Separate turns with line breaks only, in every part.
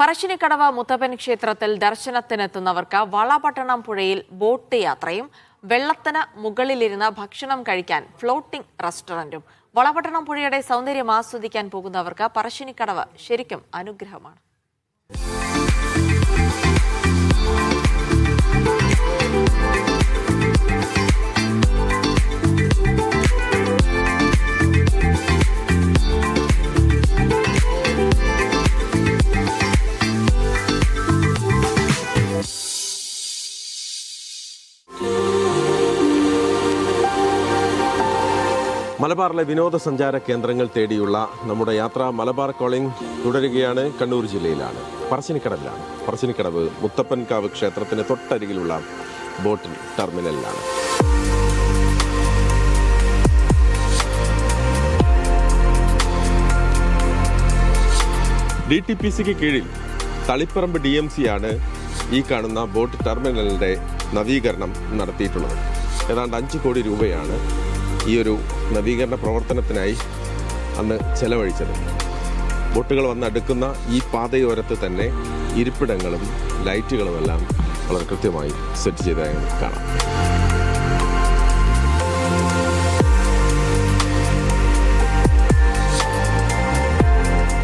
പറശ്ശിനിക്കടവ് മുത്തപ്പൻ ക്ഷേത്രത്തിൽ ദർശനത്തിനെത്തുന്നവർക്ക് വളപട്ടണം പുഴയിൽ ബോട്ട് യാത്രയും വെള്ളത്തിന് മുകളിലിരുന്ന് ഭക്ഷണം കഴിക്കാൻ ഫ്ലോട്ടിംഗ് റെസ്റ്റോറന്റും. വളപട്ടണം പുഴയുടെ സൗന്ദര്യം ആസ്വദിക്കാൻ പോകുന്നവർക്ക് പറശ്ശിനിക്കടവ് ശരിക്കും അനുഗ്രഹമാണ്.
മലബാറിലെ വിനോദസഞ്ചാര കേന്ദ്രങ്ങൾ തേടിയുള്ള നമ്മുടെ യാത്ര മലബാർ കോളിംഗ് തുടരുകയാണ്. കണ്ണൂർ ജില്ലയിലാണ്, പറശ്ശിനിക്കടവിലാണ്. പറശ്ശിനിക്കടവ് മുത്തപ്പൻകാവ് ക്ഷേത്രത്തിന് തൊട്ടരികിലുള്ള ബോട്ട് ടെർമിനലിലാണ്. DTPCക്ക് കീഴിൽ തളിപ്പറമ്പ് DMC ആണ് ഈ കാണുന്ന ബോട്ട് ടെർമിനലിൻ്റെ നവീകരണം നടത്തിയിട്ടുള്ളത്. ഏതാണ്ട് 5 കോടി രൂപയാണ് ഈ ഒരു നവീകരണ പ്രവർത്തനത്തിനായി അന്ന് ചെലവഴിച്ചത്. ബോട്ടുകൾ വന്നെടുക്കുന്ന ഈ പാതയോരത്ത് തന്നെ ഇരിപ്പിടങ്ങളും ലൈറ്റുകളുമെല്ലാം വളരെ കൃത്യമായി സെറ്റ് ചെയ്തതായി കാണാം.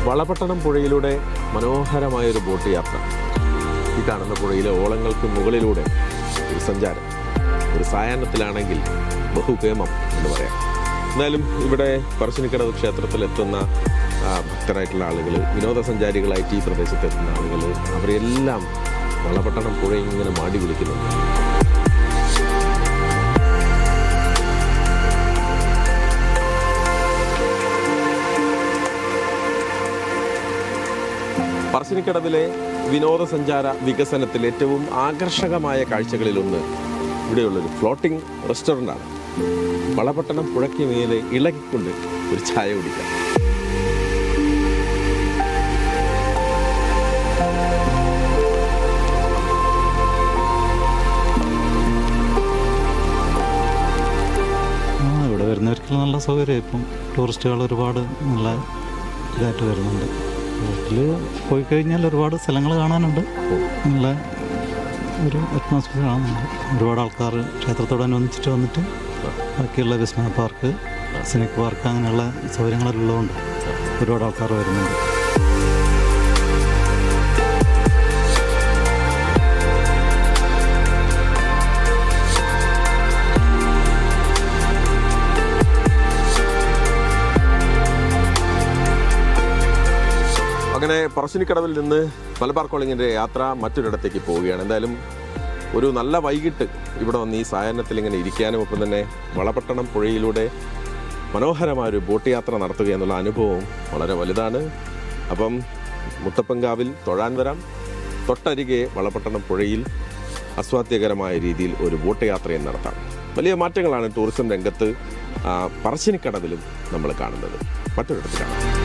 വളപട്ടണം പുഴയിലൂടെ മനോഹരമായൊരു ബോട്ട് യാത്ര. ഈ കാണുന്ന പുഴയിലെ ഓളങ്ങൾക്ക് മുകളിലൂടെ ഒരു സഞ്ചാരം. ഒരു സായാഹ്നത്തിലാണെങ്കിൽ ബഹുകേമം എന്ന് പറയാം. എന്നാലും ഇവിടെ പറശ്ശിനിക്കടവ് ക്ഷേത്രത്തിലെത്തുന്ന ഭക്തരായിട്ടുള്ള ആളുകൾ, വിനോദസഞ്ചാരികളായിട്ട് ഈ പ്രദേശത്തെത്തുന്ന ആളുകൾ, അവരെല്ലാം വളപട്ടണം പുഴ ഇങ്ങനെ മാടി വിളിക്കുന്നുണ്ട്. പറശ്ശിനിക്കടവിലെ വിനോദസഞ്ചാര വികസനത്തിൽ ഏറ്റവും ആകർഷകമായ കാഴ്ചകളിലൊന്ന് ഇവിടെയുള്ളൊരു ഫ്ലോട്ടിംഗ് റെസ്റ്റോറൻ്റാണ്. വളപട്ടണം പുഴയ്ക്ക് മേലെ ഇളകിക്കൊണ്ട് ഒരു ചായ കുടിക്കാം.
ഇവിടെ വരുന്നവർക്ക് നല്ല സൗകര്യം. ഇപ്പം ടൂറിസ്റ്റുകൾ ഒരുപാട് നല്ല ഇതായിട്ട് വരുന്നുണ്ട്. ബോട്ടിൽ പോയി കഴിഞ്ഞാൽ ഒരുപാട് സ്ഥലങ്ങൾ കാണാനുണ്ട്. നല്ല ഒരു അറ്റ്മോസ്ഫിയർ കാണുന്നുണ്ട്. ഒരുപാട് ആൾക്കാർ ക്ഷേത്രത്തോടനുബന്ധിച്ചിട്ട് വന്നിട്ട് ബാക്കിയുള്ള വിസ്മയ പാർക്ക്, സിനിക് പാർക്ക് അങ്ങനെയുള്ള സൗകര്യങ്ങളെല്ലാം ഉള്ളതുകൊണ്ട് ഒരുപാട് ആൾക്കാർ വരുന്നുണ്ട്.
അങ്ങനെ പറശ്ശിനിക്കടവിൽ നിന്ന് മലബാർ കോളിങ്ങിൻ്റെ യാത്ര മറ്റൊരിടത്തേക്ക് പോവുകയാണ്. എന്തായാലും ഒരു നല്ല വൈകിട്ട് ഇവിടെ വന്ന് ഈ സായാഹ്നത്തിൽ ഇങ്ങനെ ഇരിക്കാനും ഒപ്പം തന്നെ വളപട്ടണം പുഴയിലൂടെ മനോഹരമായൊരു ബോട്ട് യാത്ര നടത്തുക എന്നുള്ള അനുഭവം വളരെ വലുതാണ്. അപ്പം മുത്തപ്പൻകാവിൽ തൊഴാൻ വരാം. തൊട്ടരികെ വളപട്ടണം പുഴയിൽ ആസ്വാദ്യകരമായ രീതിയിൽ ഒരു ബോട്ട് യാത്രയും നടത്താം. വലിയ മാറ്റങ്ങളാണ് ടൂറിസം രംഗത്ത് പറശ്ശിനിക്കടവിലും നമ്മൾ കാണുന്നത്. മറ്റൊരിടത്ത് കാണാം.